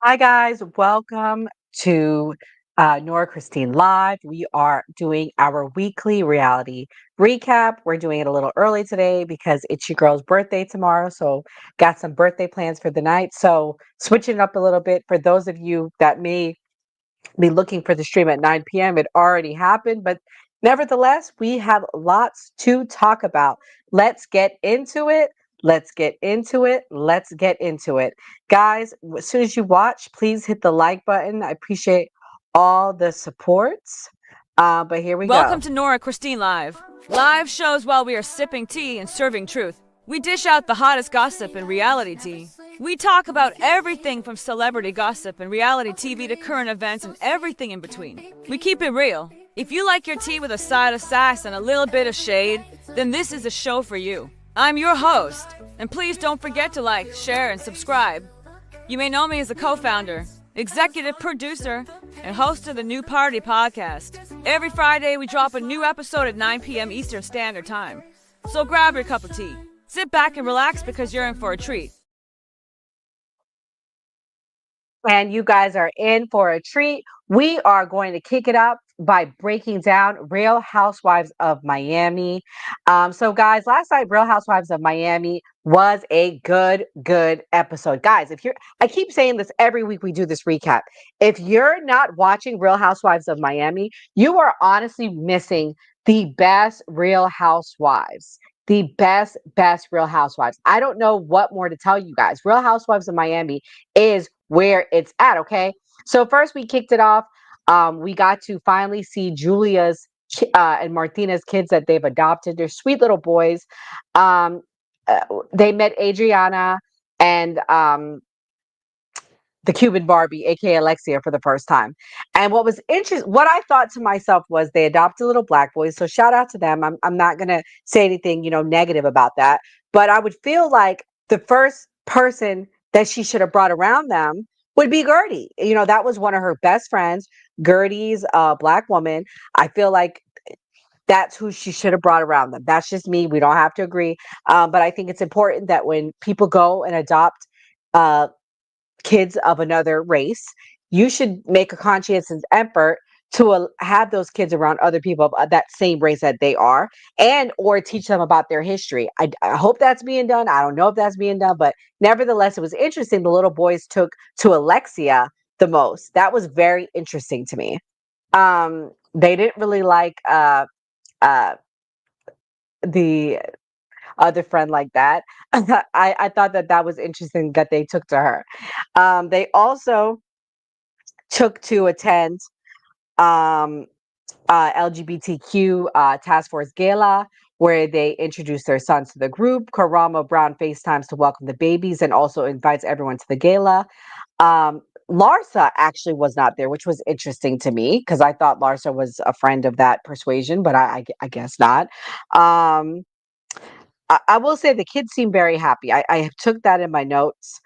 Hi, guys. Welcome to Nora Christine Live. We are doing our weekly reality recap. We're doing it a little early today because it's your girl's birthday tomorrow. So, got some birthday plans for the night. So, switching it up a little bit for those of you that may be looking for the stream at 9 p.m., it already happened. But nevertheless, we have lots to talk about. Let's get into it. Let's get into it. Let's get into it. Guys, as soon as you watch, please hit the like button. I appreciate all the supports. But here we Welcome go. to Nora Christine Live. Live shows while we are sipping tea and serving truth. We dish out the hottest gossip and reality tea. We talk about everything from celebrity gossip and reality TV to current events and everything in between. We keep it real. If you like your tea with a side of sass and a little bit of shade, then this is a show for you. I'm your host, and please don't forget to like, share, and subscribe. You may know me as a co-founder, executive producer, and host of the New Party podcast. Every Friday, we drop a new episode at 9 p.m. Eastern Standard Time. So grab your cup of tea, sit back and relax because you're in for a treat. And you guys are in for a treat. We are going to kick it up by breaking down Real Housewives of Miami. So, guys, last night, Real Housewives of Miami was a good episode. Guys, I keep saying this every week we do this recap. If you're not watching Real Housewives of Miami, you are honestly missing the best Real Housewives. The best Real Housewives. I don't know what more to tell you guys. Real Housewives of Miami is where it's at. Okay. So first we kicked it off. We got to finally see Julia's and Martina's kids that they've adopted. They're sweet little boys. Um, uh, they met Adriana and the Cuban Barbie, aka Alexia, for the first time. And what was interesting, what I thought to myself was they adopted little black boys. So shout out to them. I'm not gonna say anything, negative about that. But I would feel like the first person that she should have brought around them would be Guerdy. That was one of her best friends. Guerdy's a black woman. I feel like that's who she should have brought around them. That's just me. We don't have to agree. But I think it's important that when people go and adopt uh, kids of another race, you should make a conscientious effort to have those kids around other people of that same race that they are, and or teach them about their history. I hope that's being done. I don't know if that's being done, but nevertheless, it was interesting. The little boys took to Alexia the most. That was very interesting to me. They didn't really like uh, the other friend like that. I thought that was interesting that they took to her. They also took to attend um, LGBTQ Task Force Gala, where they introduced their sons to the group. Karama Brown FaceTimes to welcome the babies and also invites everyone to the gala. Larsa actually was not there, which was interesting to me because I thought Larsa was a friend of that persuasion, but I guess not. Um, I will say the kids seem very happy. I took that in my notes.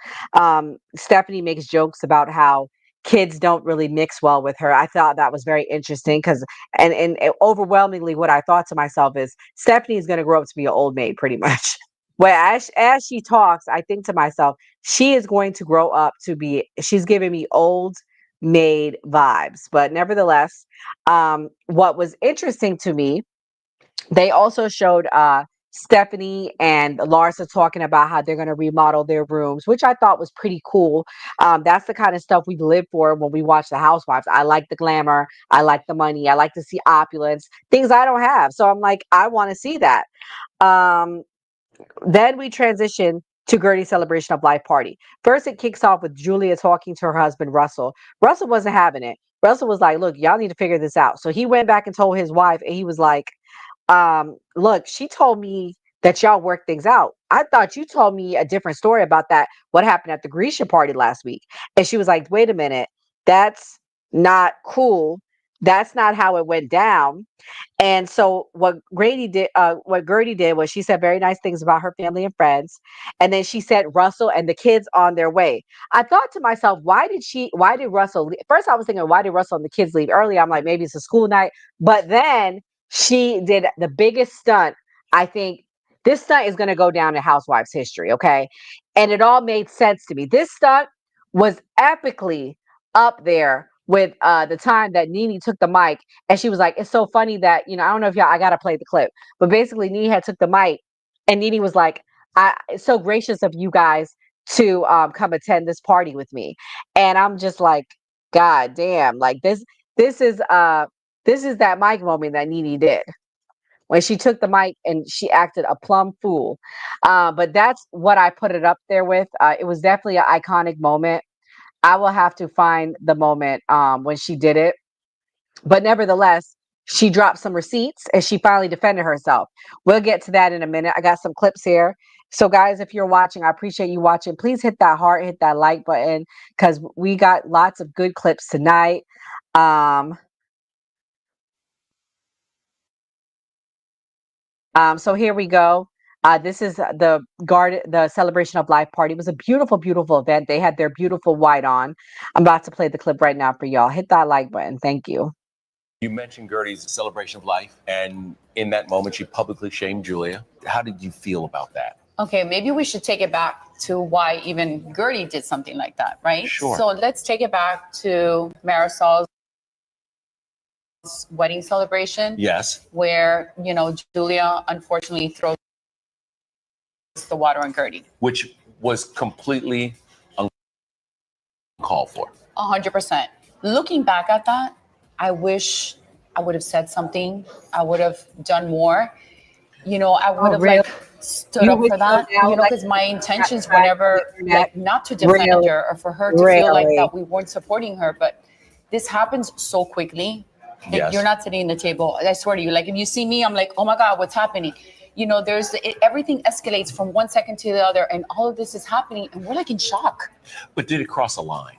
Stephanie makes jokes about how kids don't really mix well with her. I thought that was very interesting because, and overwhelmingly, what I thought to myself is Stephanie is going to grow up to be an old maid, pretty much. Well, as she talks, I think to myself, she is going to grow up to be. She's giving me old maid vibes. But nevertheless, what was interesting to me, they also showed Stephanie and Larsa talking about how they're going to remodel their rooms, which I thought was pretty cool. That's the kind of stuff we live for when we watch The Housewives. I like the glamour. I like the money. I like to see opulence, things I don't have. So I'm like, I want to see that. Um, then we transition to Guerdy's celebration of life party. First, it kicks off with Julia talking to her husband, Russell. Russell wasn't having it. Russell was like, look, y'all need to figure this out. So he went back and told his wife, and he was like, look, she told me that y'all work things out. I thought you told me a different story about that, what happened at the Grisha party last week. And she was like, wait a minute, that's not cool. That's not how it went down. And so what Gertie did was she said very nice things about her family and friends. And then she said Russell and the kids on their way. I thought to myself, why did Russell leave? First I was thinking, why did Russell and the kids leave early? I'm like, maybe it's a school night. But then she did the biggest stunt. I think this stunt is going to go down in Housewives history. Okay. And it all made sense to me. This stunt was epically up there with the time that Nene took the mic and she was like, it's so funny that, I don't know if y'all, I gotta play the clip, but basically Nene had took the mic and Nene was like, it's so gracious of you guys to come attend this party with me. And I'm just like, God damn, like this is that mic moment that Nene did when she took the mic and she acted a plumb fool. But that's what I put it up there with. It was definitely an iconic moment. I will have to find the moment when she did it. But nevertheless, she dropped some receipts and she finally defended herself. We'll get to that in a minute. I got some clips here. So, guys, if you're watching, I appreciate you watching. Please hit that heart, hit that like button, because we got lots of good clips tonight. So here we go. This is the Celebration of Life party. It was a beautiful, beautiful event. They had their beautiful white on. I'm about to play the clip right now for y'all. Hit that like button. Thank you. You mentioned Guerdy's Celebration of Life, and in that moment, she publicly shamed Julia. How did you feel about that? Okay, maybe we should take it back to why even Guerdy did something like that, right? Sure. So let's take it back to Marisol's wedding celebration. Yes. Where, Julia unfortunately throws the water on Guerdy. Which was completely uncalled for. 100%. Looking back at that, I wish I would have said something. I would have done more. I would have really? Stood up for that. Because my intentions were never not to defend her or for her to feel like that we weren't supporting her. But this happens so quickly. Yes. You're not sitting in the table. I swear to you. Like if you see me, I'm like, oh my God, what's happening? Everything escalates from one second to the other, and all of this is happening, and we're like in shock. But did it cross a line?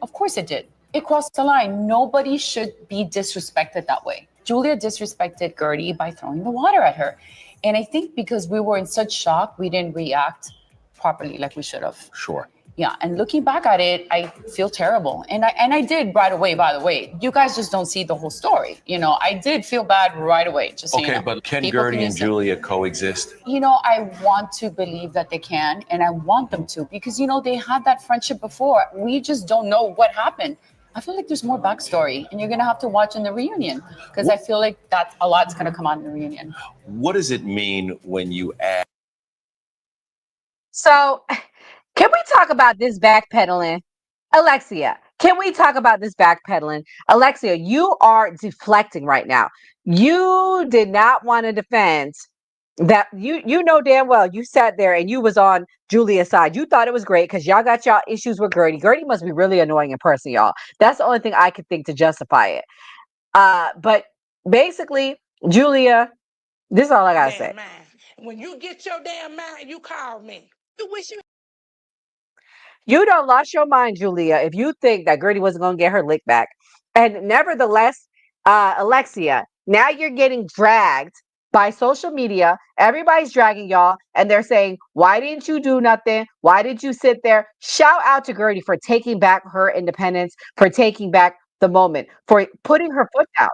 Of course it did. It crossed the line. Nobody should be disrespected that way. Julia disrespected Guerdy by throwing the water at her. And I think because we were in such shock, we didn't react properly like we should have. Sure. Yeah, and looking back at it, I feel terrible. And I did right away, by the way. You guys just don't see the whole story. I did feel bad right away. Just so you know. But can Guerdy and Julia coexist? I want to believe that they can, and I want them to, because, they had that friendship before. We just don't know what happened. I feel like there's more backstory, and you're going to have to watch in the reunion, because I feel like that a lot's going to come out in the reunion. What does it mean when you add? So, can we talk about this backpedaling? Alexia, can we talk about this backpedaling? Alexia, you are deflecting right now. You did not want to defend that. You know damn well you sat there and you was on Julia's side. You thought it was great because y'all got y'all issues with Guerdy. Guerdy must be really annoying in person, y'all. That's the only thing I could think to justify it. But basically, Julia, this is all I gotta say. Mind. When you get your damn mind, you call me. You wish You don't lost your mind, Julia, if you think that Guerdy wasn't going to get her lick back. And nevertheless, Alexia, now you're getting dragged by social media. Everybody's dragging y'all, and they're saying, why didn't you do nothing? Why did you sit there? Shout out to Guerdy for taking back her independence, for taking back the moment, for putting her foot down.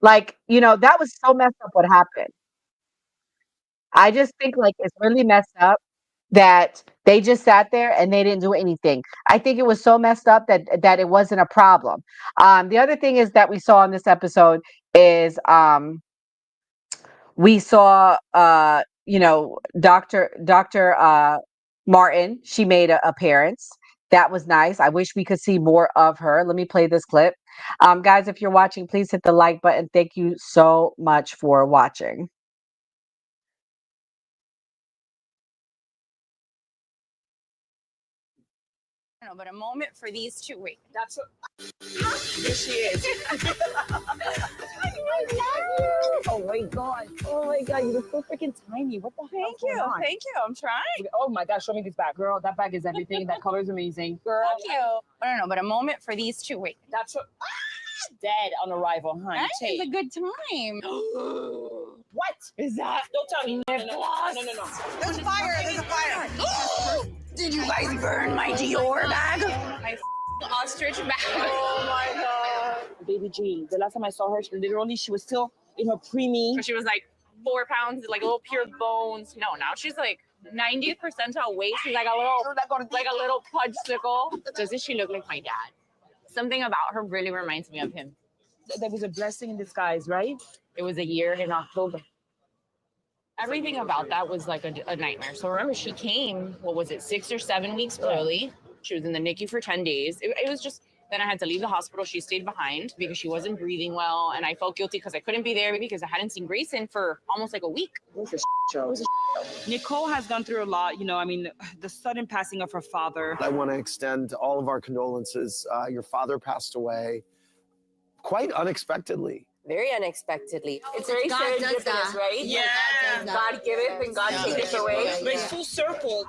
Like, that was so messed up what happened. I just think like it's really messed up that they just sat there and they didn't do anything. I think it was so messed up that it wasn't a problem. The other thing is that we saw in this episode is we saw Dr. Martin. She made an appearance. That was nice. I wish we could see more of her. Let me play this clip. Guys, if you're watching, please hit the like button. Thank you so much for watching. But a moment for these two. Wait, that's what. Here she is. Oh my god! Oh my god! You look so freaking tiny. What the hell? Thank you. Thank you. I'm trying. Oh my gosh! Show me this bag, girl. That bag is everything. That color is amazing, girl. Thank you. But a moment for these two. Wait, that's what. Dead on arrival, honey. It's a good time. What is that? Don't tell me. No. There's a fire. There's a fire. Did you guys burn my Dior bag? My ostrich bag. Oh my god. Baby G. The last time I saw her, she was still in her preemie. So she was like, 4 pounds, like little pure bones. No, now she's like 90th percentile weight. She's like a little pudgesicle. Doesn't she look like my dad? Something about her really reminds me of him. That was a blessing in disguise, right? It was a year in October. Everything about that was like a nightmare. So remember, she came, what was it, 6 or 7 weeks early. She was in the NICU for 10 days. It was just, then I had to leave the hospital. She stayed behind because she wasn't breathing well. And I felt guilty because I couldn't be there because I hadn't seen Grayson for almost like a week. It was a show. It was a show. Nicole has gone through a lot. You know, I mean, the sudden passing of her father. I want to extend all of our condolences. Your father passed away quite unexpectedly. Very unexpectedly. It's very serendipitous, right? Yeah. God give it and God take it away. But it's full circle.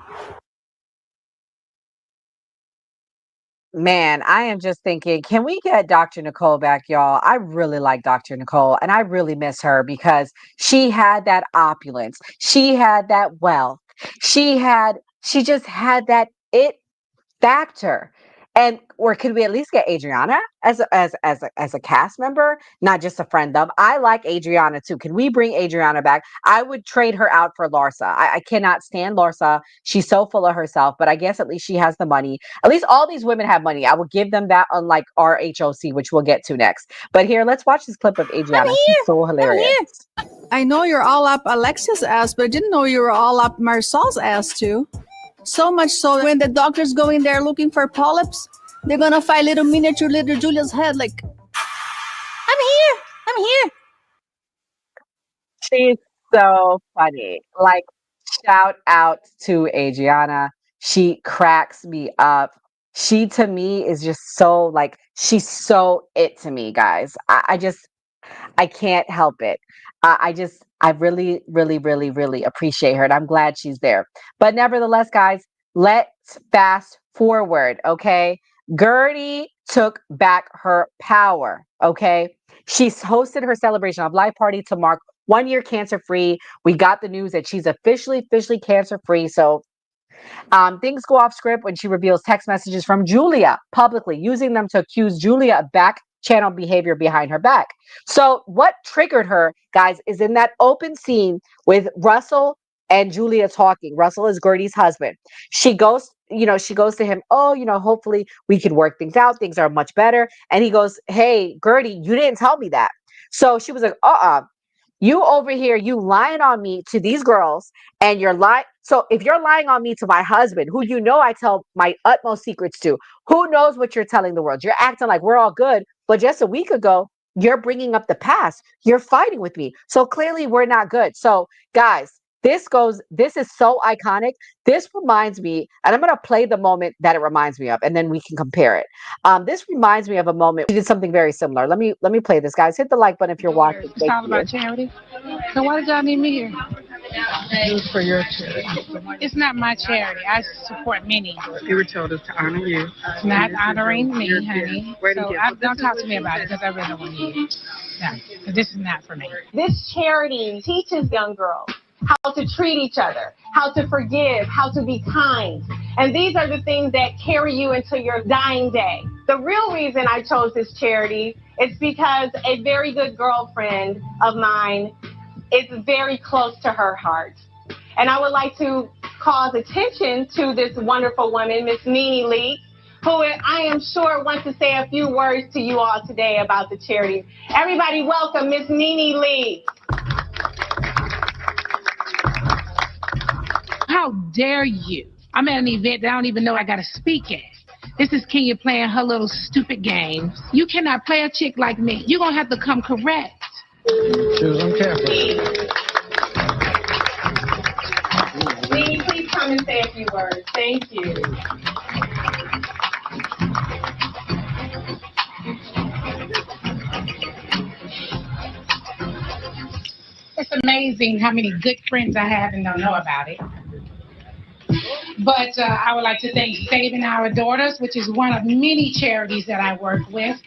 Man, I am just thinking, can we get Dr. Nicole back, y'all? I really like Dr. Nicole, and I really miss her because she had that opulence. She had that wealth. She just had that it factor. And or could we at least get Adriana as a cast member, not just a friend of? I like Adriana too. Can we bring Adriana back? I would trade her out for Larsa. I cannot stand Larsa. She's so full of herself, but I guess at least she has the money. At least all these women have money. I will give them that, unlike RHOC, which we'll get to next. But here, let's watch this clip of Adriana. She's so hilarious. I know you're all up Alexia's ass, but I didn't know you were all up Marcel's ass too. So much so when the doctors go in there looking for polyps, they're gonna find little Julia's head like, I'm here. She's so funny. Like, shout out to Adriana. She cracks me up. She to me is just so like, she's so it to me, guys. I can't help it. I really, really, really, really appreciate her, and I'm glad she's there. But nevertheless, guys, let's fast forward, okay? Guerdy took back her power, okay? She's hosted her celebration of life party to mark 1 year cancer-free. We got the news that she's officially cancer-free, so things go off script when she reveals text messages from Julia publicly, using them to accuse Julia of back channel behavior behind her back. So what triggered her, guys, is in that open scene with Russell and Julia talking. Russell is Guerdy's husband. She goes to him, hopefully we can work things out. Things are much better. And he goes, hey, Guerdy, you didn't tell me that. So she was like, you over here, you lying on me to these girls, and you're lying. So if you're lying on me to my husband, who I tell my utmost secrets to, who knows what you're telling the world? You're acting like we're all good, but just a week ago, you're bringing up the past. You're fighting with me. So clearly we're not good. So guys, this is so iconic. This reminds me, and I'm going to play the moment that it reminds me of, and then we can compare it. This reminds me of a moment we did something very similar. Let me play this, guys. Hit the like button if you're watching. It's all about charity. So why did y'all need me here? It's for your charity. It's not my charity. I support many. You were told us to honor you. It's not honoring me, honey. So don't talk to me about it because I really don't want to hear it. No, 'cause this is not for me. This charity teaches young girls how to treat each other, how to forgive, how to be kind. And these are the things that carry you into your dying day. The real reason I chose this charity is because a very good girlfriend of mine is very close to her heart. And I would like to cause attention to this wonderful woman, Miss Nene Lee, who I am sure wants to say a few words to you all today about the charity. Everybody welcome Miss Nene Lee. How dare you? I'm at an event that I don't even know I got to speak at. This is Kenya playing her little stupid games. You cannot play a chick like me. You're going to have to come correct. Susan, careful. Nene, please come and say a few words. Thank you. It's amazing how many good friends I have and don't know about it. But I would like to thank Saving Our Daughters, which is one of many charities that I work with.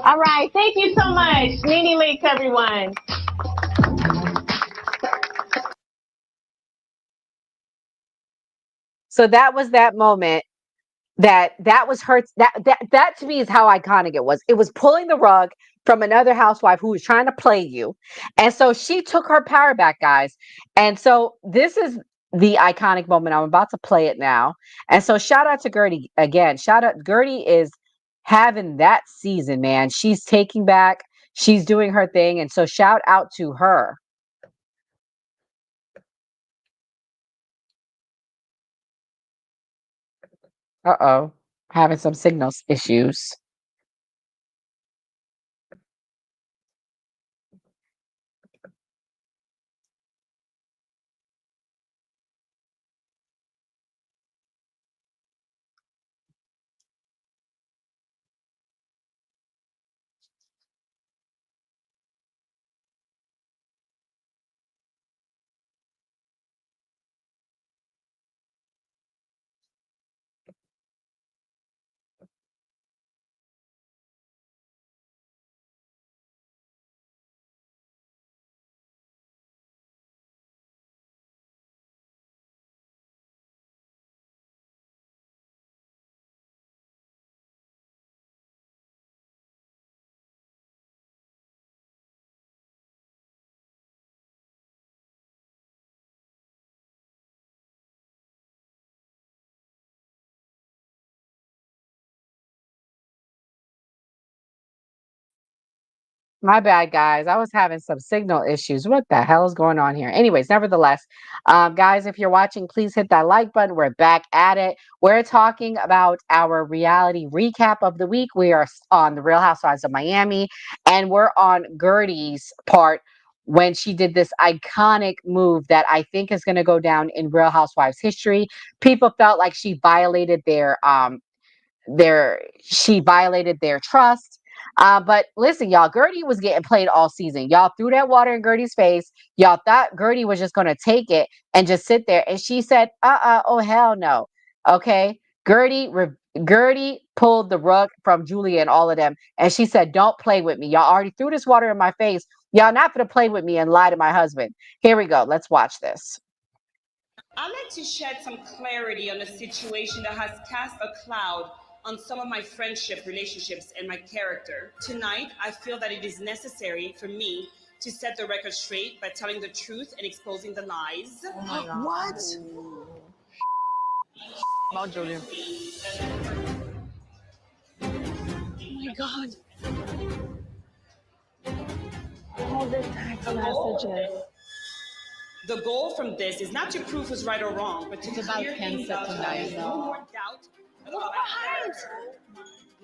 All right, thank you so much. Nene Leaks, everyone. So that was that moment that was her. That to me is how iconic it was. It was pulling the rug from another housewife who was trying to play you, and so she took her power back, guys. And so this is the iconic moment. I'm about to play it now. And so shout out to Guerdy again. Shout out, Guerdy is having that season, man. She's taking back. She's doing her thing, and so shout out to her. Uh-oh. Having some signals issues. My bad, guys. I was having some signal issues. What the hell is going on here? Anyways, nevertheless, guys, if you're watching, please hit that like button. We're back at it. We're talking about our reality recap of the week. We are on the Real Housewives of Miami, and we're on Guerdy's part when she did this iconic move that I think is going to go down in Real Housewives history. People felt like she violated their trust. But listen, y'all, Guerdy was getting played all season. Y'all threw that water in Guerdy's face. Y'all thought Guerdy was just going to take it and just sit there. And she said, oh, hell no. Okay. Guerdy pulled the rug from Julia and all of them. And she said, don't play with me. Y'all already threw this water in my face. Y'all not going to play with me and lie to my husband. Here we go. Let's watch this. I'd like to shed some clarity on a situation that has cast a cloud on some of my friendship, relationships, and my character. Tonight, I feel that it is necessary for me to set the record straight by telling the truth and exposing the lies. Oh my God. What? About Julia. Oh my God. All the text messages. The goal from this is not to prove who's right or wrong, but to clear things up tonight. No more doubt about my character,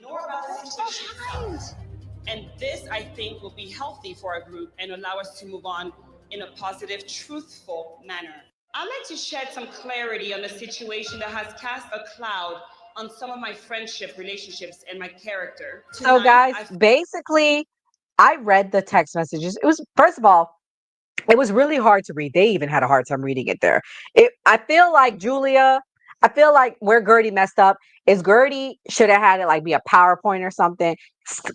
nor about the situation. And this, I think, will be healthy for our group and allow us to move on in a positive, truthful manner. I'd like to shed some clarity on a situation that has cast a cloud on some of my friendship, relationships, and my character. So, guys, basically, I read the text messages. It was, first of all, it was really hard to read. They even had a hard time reading it there. I feel like where Guerdy messed up is Guerdy should have had it like be a PowerPoint or something.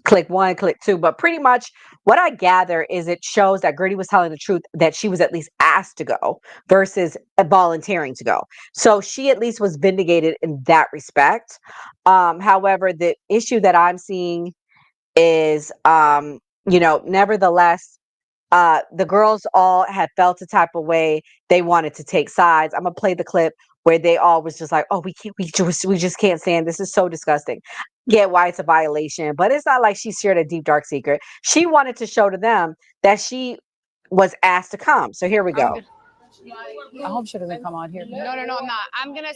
Click 1, click 2. But pretty much what I gather is it shows that Guerdy was telling the truth, that she was at least asked to go versus volunteering to go. So she at least was vindicated in that respect. However, the issue that I'm seeing is, nevertheless, the girls all had felt a type of way. They wanted to take sides. I'm gonna play the clip where they all was just like, "Oh, we just can't stand this. Is so disgusting." Get why it's a violation, but it's not like she shared a deep dark secret. She wanted to show to them that she was asked to come. So here we go. I hope she doesn't come out here. No, I'm not. I'm gonna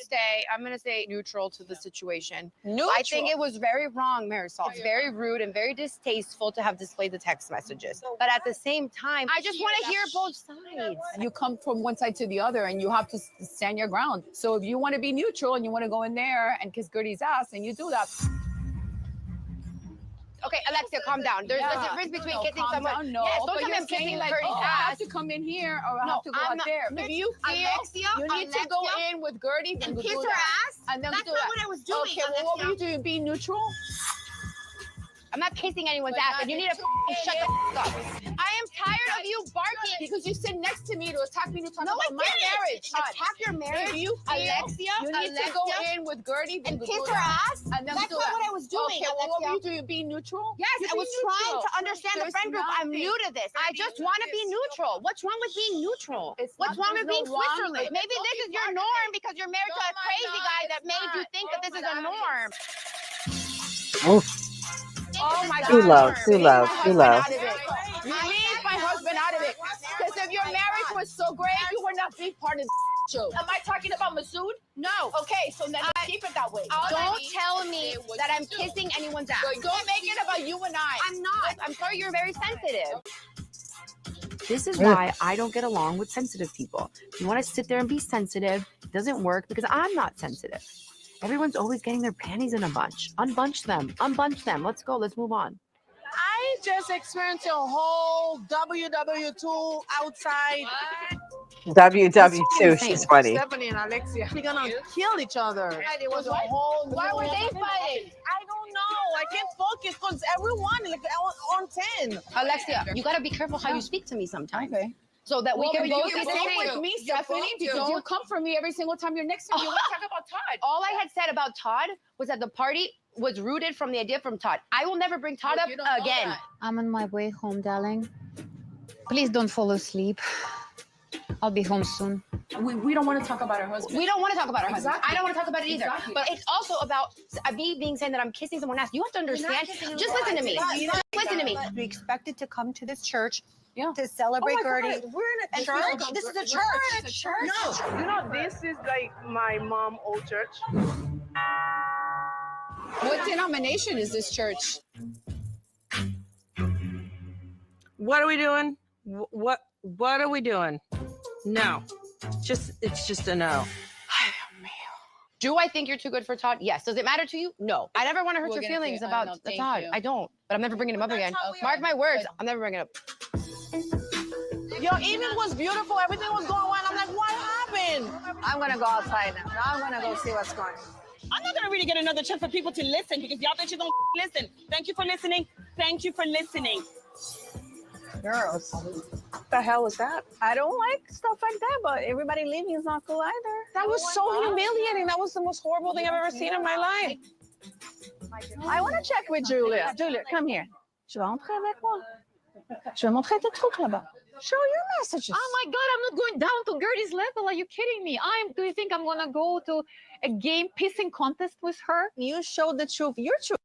stay neutral to the situation. Neutral? I think it was very wrong, Marisol. It's very rude and very distasteful to have displayed the text messages. But at the same time, I just want to hear both sides. You come from one side to the other and you have to stand your ground. So if you want to be neutral and you want to go in there and kiss Guerdy's ass, and you do that. Okay, Alexia, calm down. There's a difference between kissing someone. No, yes, don't but come you're and kissing saying like, Guerdy's I have ass. to come in here or I have to go out there. If you feel, Alexia, you need to go in with Guerdy and and kiss do her that. ass. And then That's do not that. what I was doing. Okay, well, what were you doing? Being neutral? I'm not kissing anyone's ass, and you need to shut the f up. I am tired of you barking because you sit next to me to attack me to talk No, about my marriage. Attack your marriage. If you feel Alexia, you need to go in with Guerdy and do kiss her that. ass. And then That's do not that. what I was doing, Okay, well, what were Alexia. you doing? Being neutral? Yes, You're I was being trying neutral. to understand the There's friend group. I'm nothing. new to this. I just want to be neutral. What's wrong with being neutral? What's wrong with being Switzerland? Maybe this is your norm because you're married to a crazy guy that made you think that this is a norm. Oh my God. Too low, too low, too low. You leave my husband out of it. Because if your marriage was so great, you would not be part of the show. Am I talking about Masood? No. Okay, so then let's keep it that way. Don't tell me that I'm kissing anyone's ass. So don't make it about you and I. I'm not. I'm sorry, you're very sensitive. This is why I don't get along with sensitive people. You want to sit there and be sensitive, it doesn't work because I'm not sensitive. Everyone's always getting their panties in a bunch. Unbunch them. Unbunch them. Let's go. Let's move on. I just experienced a whole WW2 outside. WW2, she's funny. Stephanie and Alexia, they're gonna kill each other. It was a whole. Why were they fighting? I don't know. I can't focus because everyone like on 10. Alexia, you gotta be careful how you speak to me sometimes. Okay. So that we can both be with safe. me, Stephanie, because you come for me every single time you're next to me. You want to talk about Todd. All I had said about Todd was that the party was rooted from the idea from Todd. I will never bring Todd up again. I'm on my way home, darling. Please don't fall asleep. I'll be home soon. We don't want to talk about our husband. We don't want to talk about our husband. Exactly. I don't want to talk about it either. Exactly. But it's also about me being saying that I'm kissing someone else. You have to understand. Just listen to me. Listen to me. We expected to come to this church Yeah. to celebrate Guerdy. We're in a church. This is a church. We're in a church. No, you know, this is like my mom old church. What denomination is this church? What are we doing? What are we doing? No. It's just a no. Do I think you're too good for Todd? Yes. Does it matter to you? No. I never want to hurt your feelings about Todd. you. I don't. But I'm never bringing him up again. Mark my words. I'm never bringing it up. Your evening was beautiful. Everything was going well. I'm like, what happened? I'm gonna go outside now. I'm gonna go see what's going on. I'm not gonna really get another chance for people to listen because y'all bitches don't listen. Thank you for listening. Thank you for listening. Girls, what the hell was that? I don't like stuff like that, but everybody leaving is not cool either. That was so humiliating. That was the most horrible thing I've ever seen in my life. I want to check with Julia. Julia, come here. Tu vas entrer avec moi? Je vais montrer tes trucs là-bas. Show your messages. Oh my God, I'm not going down to Guerdy's level. Are you kidding me? Do you think I'm gonna go to a game pissing contest with her? You showed the truth. Your truth.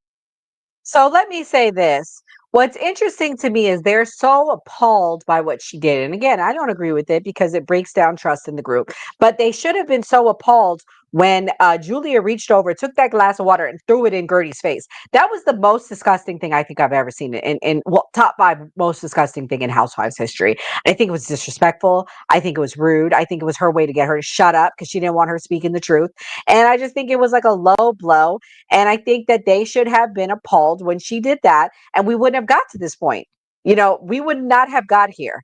So let me say this. What's interesting to me is they're so appalled by what she did. And again, I don't agree with it because it breaks down trust in the group. But they should have been so appalled when Julia reached over, took that glass of water and threw it in Guerdy's face. That was the most disgusting thing I think I've ever seen in top 5 most disgusting thing in Housewives history. I think it was disrespectful. I think it was rude. I think it was her way to get her to shut up because she didn't want her speaking the truth. And I just think it was like a low blow. And I think that they should have been appalled when she did that. And we wouldn't have got to this point. You know, we would not have got here.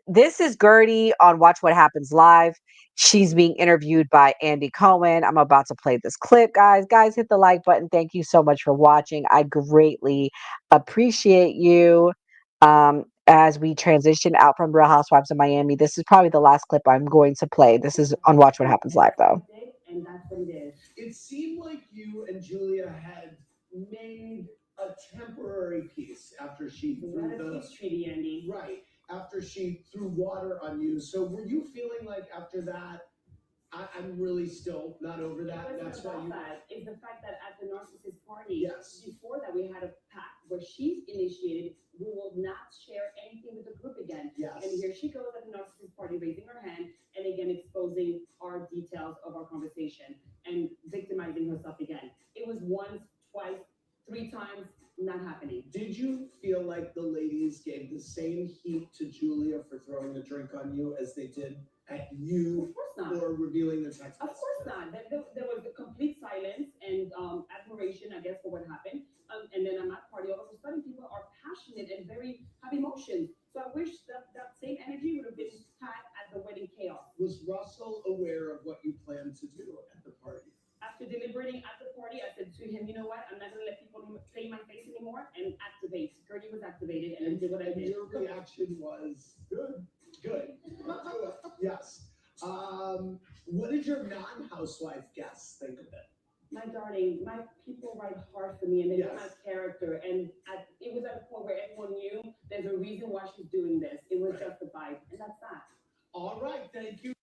This is Guerdy on Watch What Happens Live. She's being interviewed by Andy Cohen. I'm about to play this clip, guys. Guys, hit the like button. Thank you so much for watching. I greatly appreciate you. As we transition out from Real Housewives of Miami, this is probably the last clip I'm going to play. This is on Watch What Happens Live, though. And that's what it is. It seemed like you and Julia had made a temporary peace after she threw the peace treaty, Andy. Right. After she threw water on you. So were you feeling like after that, I'm really still not over that? That's why you. Is the fact that at the narcissist party, yes, before that we had a pact where she initiated, we will not share anything with the group again. Yes. And here she goes at the narcissist party, raising her hand and again exposing our details of our conversation and victimizing herself again. It was once, twice, 3 times. Not happening. Did you feel like the ladies gave the same heat to Julia for throwing the drink on you as they did at you for revealing the text message? Of course not. There was a complete silence and admiration, I guess, for what happened. And then I'm at party. All of a sudden, people are passionate and have emotions. So I wish that same energy would have been had at the wedding chaos. Was Russell aware of what you planned to do at the party? After deliberating at the party, I said to him, you know what? I'm not going to let people play my face anymore and activate. Guerdy was activated and I did what I did. You're reaction was good. Good. Yes. What did your non-housewife guests think of it? My darling, my people write hard for me and they know my character. And it was at a point where everyone knew there's a reason why she's doing this. It was justified. And that's that. All right. Thank you.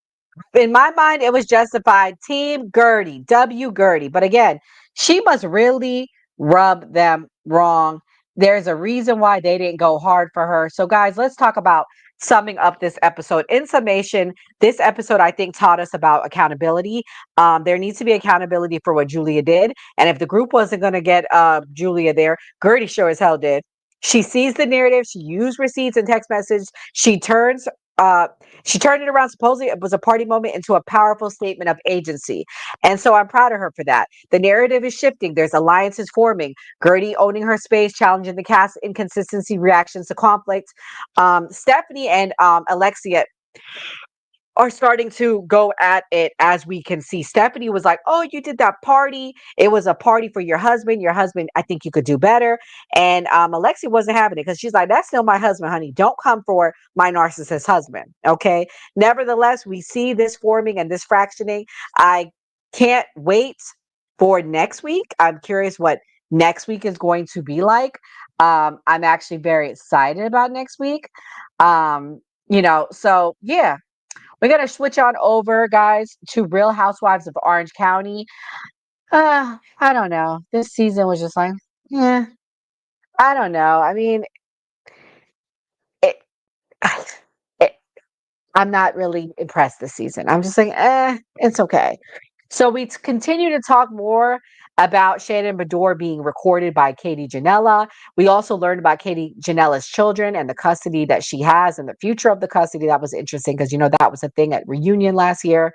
In my mind, it was justified. Team Guerdy, Guerdy. But again, she must really rub them wrong. There's a reason why they didn't go hard for her. So, guys, let's talk about summing up this episode. In summation, this episode, I think, taught us about accountability. There needs to be accountability for what Julia did. And if the group wasn't going to get Julia there, Guerdy sure as hell did. She sees the narrative. She used receipts and text message. She turned it around. Supposedly it was a party moment into a powerful statement of agency. And so I'm proud of her for that. The narrative is shifting. There's alliances forming. Guerdy owning her space, challenging the cast inconsistency reactions to conflict. Stephanie and Alexia are starting to go at it, as we can see. Stephanie was like, oh, you did that party. It was a party for your husband. Your husband, I think you could do better. And Alexia wasn't having it because she's like, that's still my husband, honey. Don't come for my narcissist husband. Okay. Nevertheless, we see this forming and this fractioning. I can't wait for next week. I'm curious what next week is going to be like. I'm actually very excited about next week. So yeah. We're going to switch on over, guys, to Real Housewives of Orange County. I don't know. This season was just like, yeah, I don't know. I mean, it, I'm not really impressed this season. I'm just like, it's okay. So we continue to talk more about Shannon Bedore being recorded by Katie Janela. We also learned about Katie Janela's children and the custody that she has and the future of the custody. That was interesting because, that was a thing at reunion last year.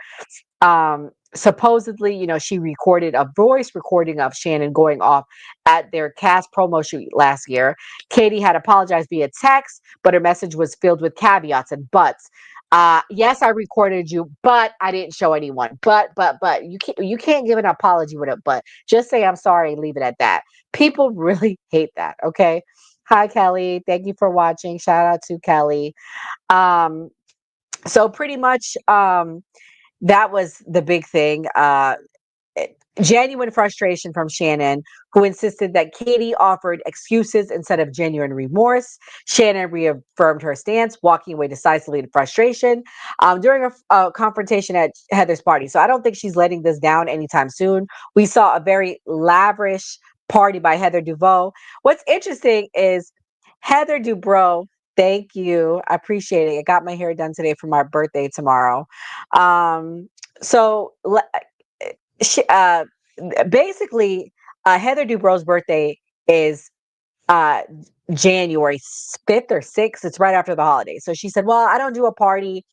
Supposedly, she recorded a voice recording of Shannon going off at their cast promo shoot last year. Katie had apologized via text, but her message was filled with caveats and buts. Yes, I recorded you, but I didn't show anyone. But you can't give an apology with a but. Just say I'm sorry and leave it at that. People really hate that. Okay. Hi, Kelly. Thank you for watching. Shout out to Kelly. So pretty much, that was the big thing. Genuine frustration from Shannon, who insisted that Katie offered excuses instead of genuine remorse. Shannon reaffirmed her stance, walking away decisively in frustration during a confrontation at Heather's party. So I don't think she's letting this down anytime soon. We saw a very lavish party by Heather Dubrow. What's interesting is Heather Dubrow. Thank you. I appreciate it. I got my hair done today for my birthday tomorrow. Basically, Heather Dubrow's birthday is January 5th or 6th. It's right after the holidays. So she said, well, I don't do a party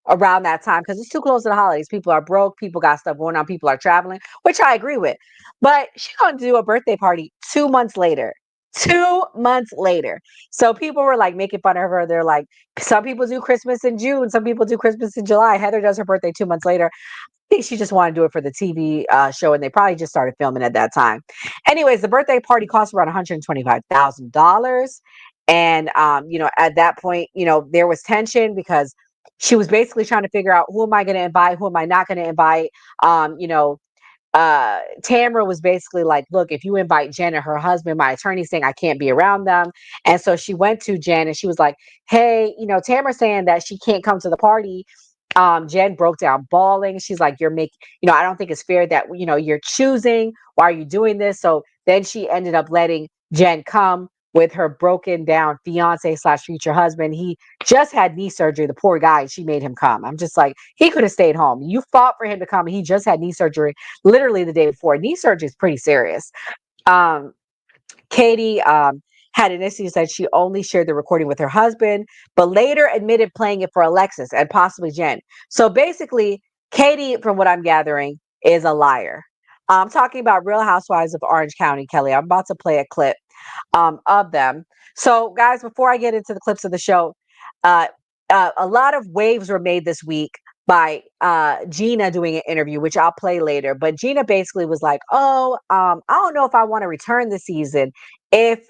around that time because it's too close to the holidays. People are broke. People got stuff going on. People are traveling, which I agree with. But she's going to do a birthday party 2 months later. 2 months later. So people were like making fun of her. They're like, some people do Christmas in June. Some people do Christmas in July. Heather does her birthday 2 months later. I think she just wanted to do it for the TV show, and they probably just started filming at that time. Anyways, the birthday party cost around $125,000. And, at that point, there was tension because she was basically trying to figure out who am I going to invite? Who am I not going to invite? Tamara was basically like, look, if you invite Jen and her husband, my attorney's saying I can't be around them. And so she went to Jen and she was like, hey, Tamara's saying that she can't come to the party. Jen broke down bawling. She's like, I don't think it's fair that, you're choosing. Why are you doing this? So then she ended up letting Jen come with her broken down fiance / future husband. He just had knee surgery. The poor guy, she made him come. I'm just like, he could have stayed home. You fought for him to come. He just had knee surgery literally the day before. Knee surgery is pretty serious. Katie had an issue, said she only shared the recording with her husband, but later admitted playing it for Alexis and possibly Jen. So basically, Katie, from what I'm gathering, is a liar. I'm talking about Real Housewives of Orange County, Kelly. I'm about to play a clip of them. So, guys, before I get into the clips of the show, a lot of waves were made this week by Gina doing an interview, which I'll play later. But Gina basically was like, I don't know if I want to return this season if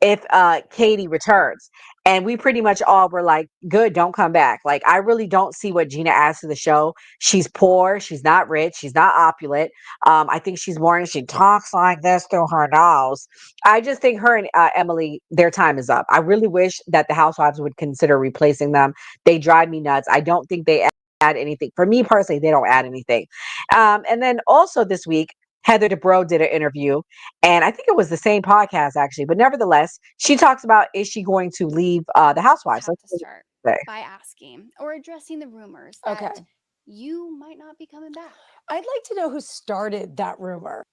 if Katie returns. And we pretty much all were like, good, don't come back. Like, I really don't see what Gina adds to the show. She's poor. She's not rich. She's not opulent. I think she's boring. She talks like this through her nose. I just think her and Emily, their time is up. I really wish that the Housewives would consider replacing them. They drive me nuts. I don't think they add anything. For me personally, they don't add anything. And then also this week, Heather Dubrow did an interview, and I think it was the same podcast actually, but nevertheless, she talks about, is she going to leave the Housewives? Have to Let's start say. by asking or addressing the rumors that Okay. you might not be coming back. I'd like to know who started that rumor.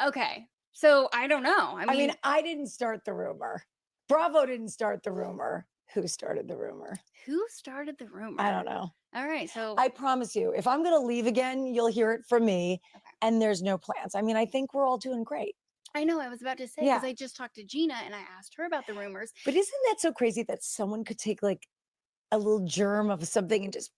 Okay, so I don't know. I mean, I didn't start the rumor. Bravo didn't start the rumor. Who started the rumor? Who started the rumor? I don't know. All right, so I promise you, if I'm going to leave again, you'll hear it from me. And there's no plans. I mean, I think we're all doing great. I know, I was about to say, Yeah. because I just talked to Gina and I asked her about the rumors. But isn't that so crazy that someone could take like a little germ of something and just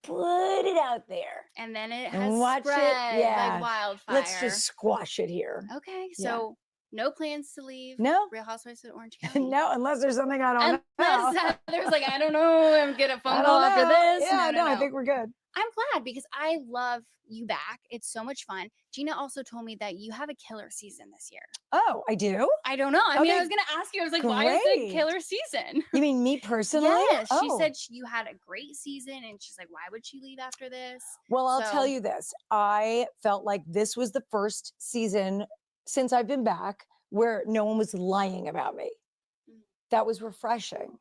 put it out there And then it and has watch spread it? Yeah. like wildfire. Let's just squash it here. Okay, Yeah. so no plans to leave No. Real Housewives of Orange County. No, unless there's something I don't know. Unless Heather's like, I don't know, I'm get a I phone don't call after know. this. Yeah, no, I think we're good. I'm glad because I love you back. It's so much fun. Gina also told me that you have a killer season this year. Oh, I do? I don't know. I mean, I Okay, was going to ask you, I was like, why is it great. killer season? You mean me personally? Yes. She Oh. said you had a great season and she's like, why would she leave after this? Well, I'll tell So- you this. I felt like this was the first season since I've been back where no one was lying about me. That was refreshing.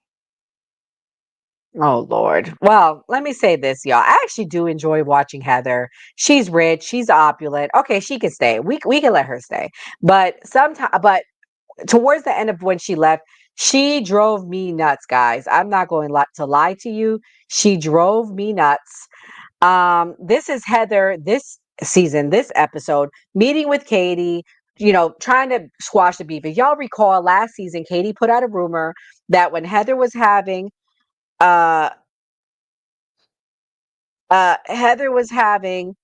Oh Lord. Well, let me say this, y'all. I actually do enjoy watching Heather. She's rich, she's opulent. Okay, she can stay. We can let her stay. But towards the end of when she left, she drove me nuts, guys. I'm not going to lie to you. She drove me nuts. This is Heather this season, this episode, meeting with Katie, trying to squash the beef. If y'all recall last season, Katie put out a rumor that when Heather was having Heather was having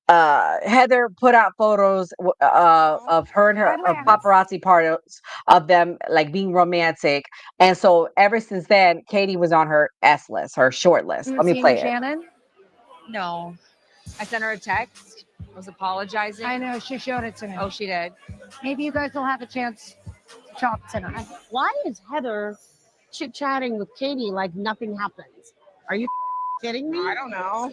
Heather put out photos of her and her of paparazzi parties of them like being romantic, and so ever since then, Katie was on her S list, her short list. Let me play it. Shannon? No. I sent her a text. I was apologizing. I know, she showed it to me. Oh, she did. Maybe you guys will have a chance to talk tonight. Why is Heather chit-chatting with Katie like nothing happens? Are you kidding me? I don't know.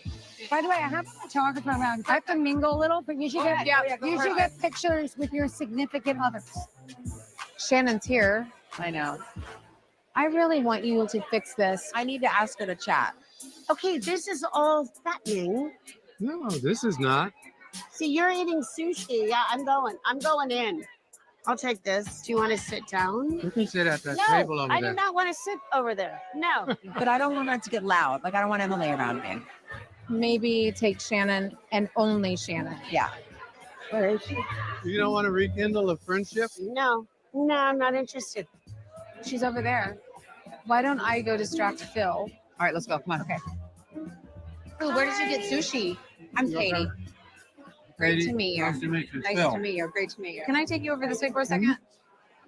By the way, I have a photographer around. I have to mingle a little, but you should get pictures with your significant others. Shannon's here. I know. I really want you to fix this. I need to ask her to chat. Okay, this is all fattening. No, this is not. See, you're eating sushi. Yeah, I'm going in. I'll take this. Do you want to sit down? You can sit at that No, table over I there. do not want to sit over there. No. But I don't want that to get loud. Like, I don't want Emily around me. Maybe take Shannon and only Shannon. Yeah. Where is she? You don't want to rekindle a friendship? No, I'm not interested. She's over there. Why don't I go distract Phil? All right, let's go. Come on. Okay. Ooh, where did you get sushi? I'm Katie. Great to meet you. Nice to meet you. Nice Phil. to meet you. Great to meet you. Can I take you over this way for a second?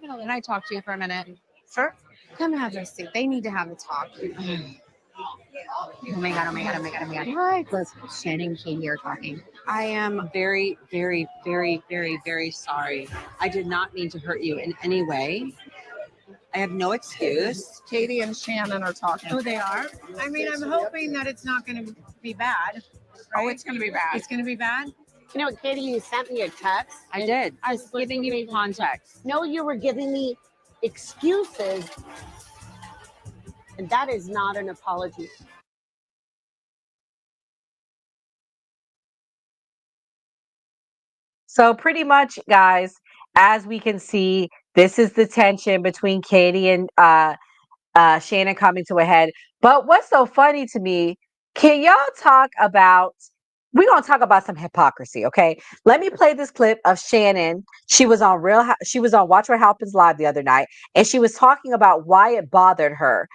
Can I talk to you for a minute? Sure. Come have a seat. They need to have a talk. Oh my god, oh my god, oh my god, oh my god. Hi. Listen, Shannon and Katie are talking. I am very, very, very, very, very sorry. I did not mean to hurt you in any way. I have no excuse. Katie and Shannon are talking. Oh, they are? I mean, I'm hoping that it's not going to be bad. Oh, it's going to be bad. It's going to be bad? You know what, Katie, you sent me a text. I did. I was giving you context. No, you were giving me excuses. And that is not an apology. So pretty much, guys, as we can see, this is the tension between Katie and Shannon coming to a head. But what's so funny to me, can y'all talk about we're gonna talk about some hypocrisy, okay? Let me play this clip of Shannon. She was on she was on Watch What Happens Live the other night, and she was talking about why it bothered her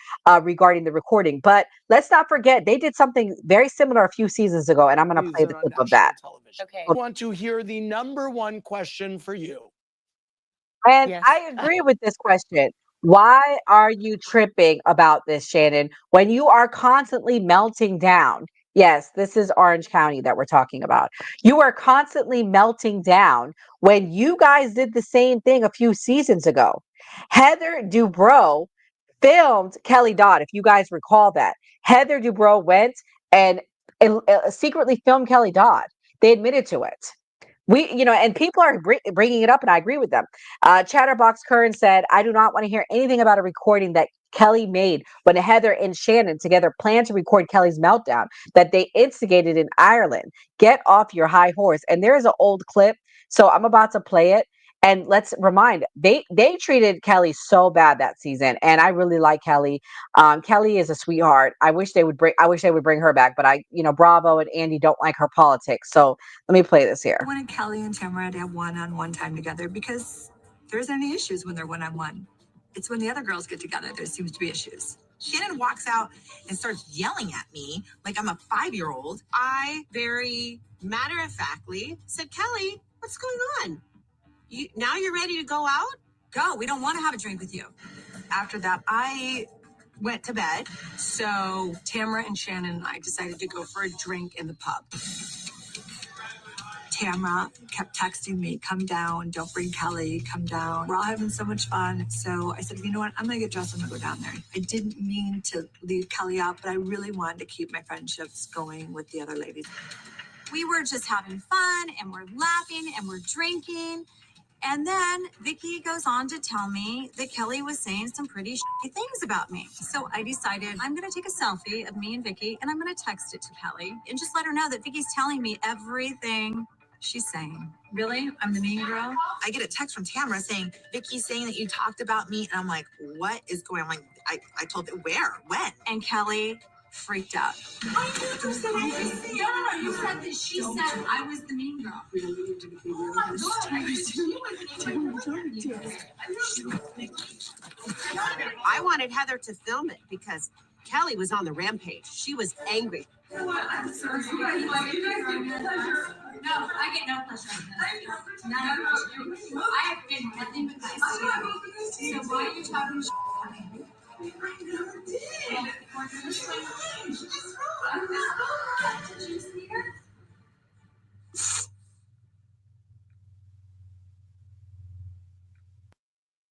regarding the recording. But let's not forget they did something very similar a few seasons ago, and I'm gonna play the clip of that. Okay. I want to hear the number one question for you. And I agree with this question. Why are you tripping about this, Shannon, when you are constantly melting down? Yes, this is Orange County that we're talking about. You are constantly melting down when you guys did the same thing a few seasons ago. Heather Dubrow filmed Kelly Dodd, if you guys recall that. Heather Dubrow went and secretly filmed Kelly Dodd. They admitted to it. And people are bringing it up, and I agree with them. Chatterbox Curran said, I do not want to hear anything about a recording that Kelly made when Heather and Shannon together planned to record Kelly's meltdown that they instigated in Ireland. Get off your high horse. And there is an old clip, so I'm about to play it. And let's remind, they treated Kelly so bad that season, and I really like Kelly. Kelly is a sweetheart. I wish they would bring her back, but Bravo and Andy don't like her politics. So let me play this here. I wanted Kelly and Tamara to have one-on-one time together because there's any issues when they're one-on-one. It's when the other girls get together there seems to be issues. Shannon walks out and starts yelling at me like I'm a 5-year-old. I very matter-of-factly said, Kelly, what's going on? Now you're ready to go out? Go. We don't want to have a drink with you. After that, I went to bed. So Tamara and Shannon and I decided to go for a drink in the pub. Tamara kept texting me, come down, don't bring Kelly, come down. We're all having so much fun. So I said, you know what? I'm going to get dressed. I'm going to go down there. I didn't mean to leave Kelly out, but I really wanted to keep my friendships going with the other ladies. We were just having fun and we're laughing and we're drinking. And then Vicky goes on to tell me that Kelly was saying some pretty shitty things about me. So I decided I'm going to take a selfie of me and Vicky and I'm going to text it to Kelly and just let her know that Vicky's telling me everything she's saying. Really? I'm the mean girl? I get a text from Tamara saying, Vicky's saying that you talked about me. And I'm like, what is going on? I'm like, I told her, where? When? And Kelly freaked out. You said that she said I was the mean girl. Oh my God. I wanted Heather to film it because Kelly was on the rampage. She was angry. I'm sorry. No, I get no pleasure. None of it. I have been nothing but nice to you. So why are you talking shit? I never did. Did you see her?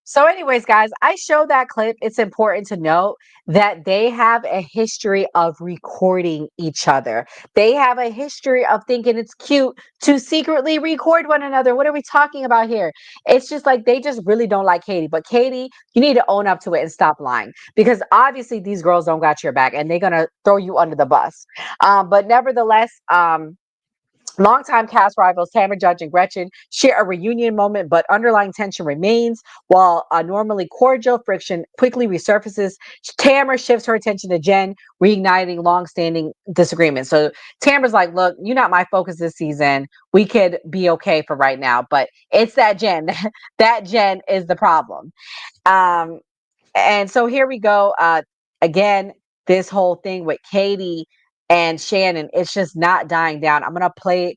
So anyways, guys, I show that clip. It's important to note that they have a history of recording each other. They have a history of thinking it's cute to secretly record one another. What are we talking about here? It's just like they just really don't like Katie. But Katie, you need to own up to it and stop lying, because obviously these girls don't got your back and they're going to throw you under the bus. But nevertheless, longtime cast rivals Tamara Judge and Gretchen share a reunion moment, but underlying tension remains. While a normally cordial friction quickly resurfaces, Tamara shifts her attention to Jen, reigniting long-standing disagreements. So Tamara's like, look, you're not my focus this season. We could be okay for right now, but it's that Jen. That Jen is the problem. And so here we go. Again, this whole thing with Katie and Shannon, it's just not dying down. I'm going to play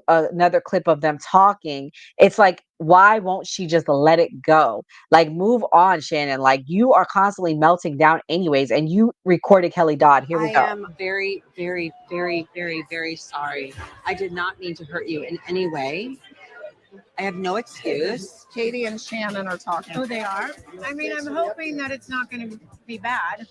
another clip of them talking. It's like, why won't she just let it go? Like, move on, Shannon. Like, you are constantly melting down anyways, and you recorded Kelly Dodd. Here we go. I am very, very, very, very, very sorry. I did not mean to hurt you in any way. I have no excuse. Katie and Shannon are talking. Oh, they are? I mean, I'm hoping that it's not going to be bad. Right?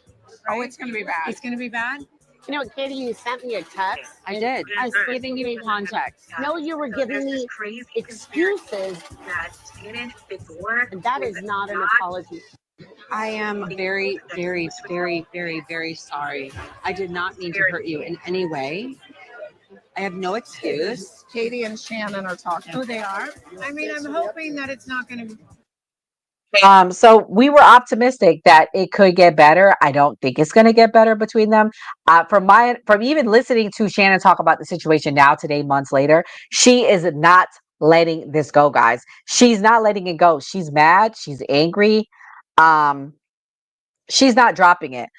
Oh, it's going to be bad. It's going to be bad? You know, Katie, you sent me a text. I did. I was giving you context. No, you were giving me excuses. And that is not an apology. I am very, very, very, very, very sorry. I did not mean to hurt you in any way. I have no excuse. Katie and Shannon are talking. Oh, they are? I mean, I'm hoping that it's not going to So we were optimistic that it could get better. I don't think it's going to get better between them. From even listening to Shannon talk about the situation now today, months later, she is not letting this go, guys. She's not letting it go. She's mad. She's angry. Um, she's not dropping it.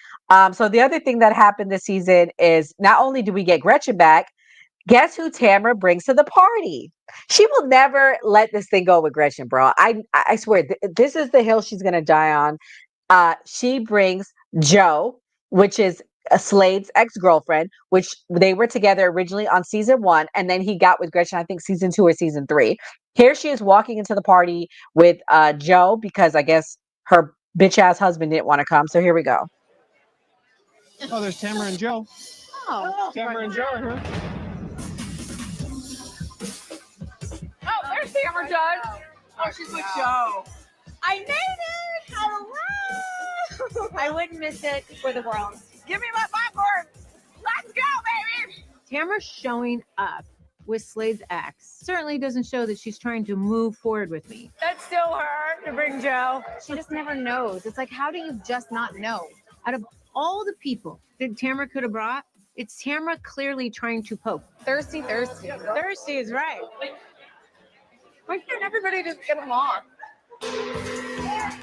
So the other thing that happened this season is not only do we get Gretchen back, guess who Tamara brings to the party? She will never let this thing go with Gretchen, bro. I swear, this is the hill she's gonna die on. She brings Joe, which is Slade's ex-girlfriend, which they were together originally on season 1, and then he got with Gretchen, I think season 2 or season 3. Here she is walking into the party with Joe because I guess her bitch ass husband didn't want to come. So here we go. Oh, there's Tamara and Joe. Oh, Tamara and Joe are here. oh, there's Tamara Judge. Oh, she's with Joe. I made it! Hello! I wouldn't miss it for the world. Give me my popcorn! Let's go, baby! Tamara showing up with Slade's ex certainly doesn't show that she's trying to move forward with me. That's still her to bring Joe. She just never knows. It's like, how do you just not know? Out of all the people that Tamara could have brought, it's Tamara clearly trying to poke. Thirsty. Thirsty is right. Why can't everybody just get along? Yes,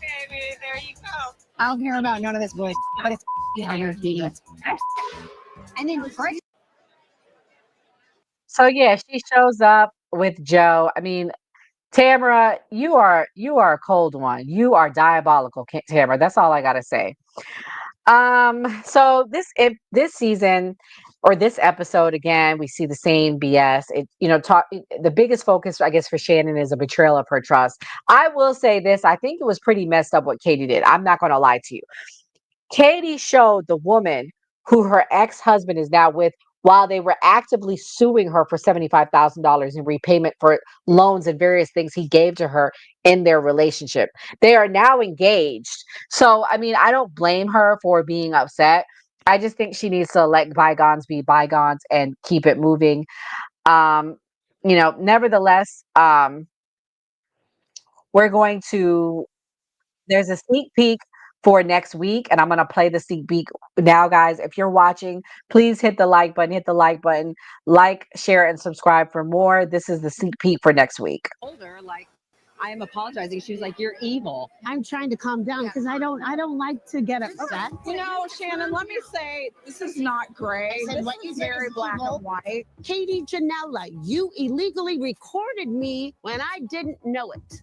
baby. There you go. I don't care about none of this voice, but it's behind her feet. And then Greg. So yeah, she shows up with Joe. I mean, Tamara, you are a cold one. You are diabolical, Tamara. That's all I gotta say. So this season or this episode again, we see the same BS. The biggest focus, I guess, for Shannon is a betrayal of her trust. I will say this: I think it was pretty messed up what Katie did. I'm not gonna lie to you. Katie showed the woman who her ex-husband is now with while they were actively suing her for $75,000 in repayment for loans and various things he gave to her in their relationship. They are now engaged. So, I mean, I don't blame her for being upset. I just think she needs to let bygones be bygones and keep it moving. Nevertheless, there's a sneak peek for next week, and I'm going to play the sneak peek now, guys. If you're watching, please hit the like button, like, share, and subscribe for more. This is the sneak peek for next week. Older, like, I am apologizing. She was like, "You're evil." I'm trying to calm down because I don't like to get upset. You know, Shannon, let me say, this is not gray. I said, This what is you did very is black evil. and white. Katie Janella, you illegally recorded me when I didn't know it.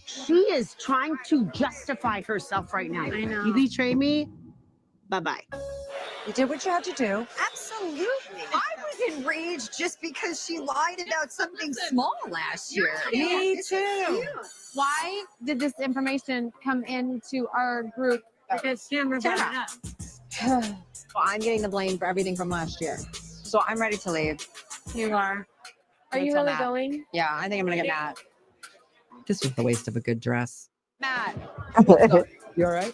She is trying to justify herself right now. I know. You betray me, bye-bye. You did what you had to do. Absolutely. I was enraged just because she lied about something small last year. Me too. Why did this information come into our group? Because Tamara brought it up. Well, I'm getting the blame for everything from last year. So I'm ready to leave. You are. Are you Until really Matt. going? Yeah, I think I'm gonna get mad. This was a waste of a good dress. Matt, You all right?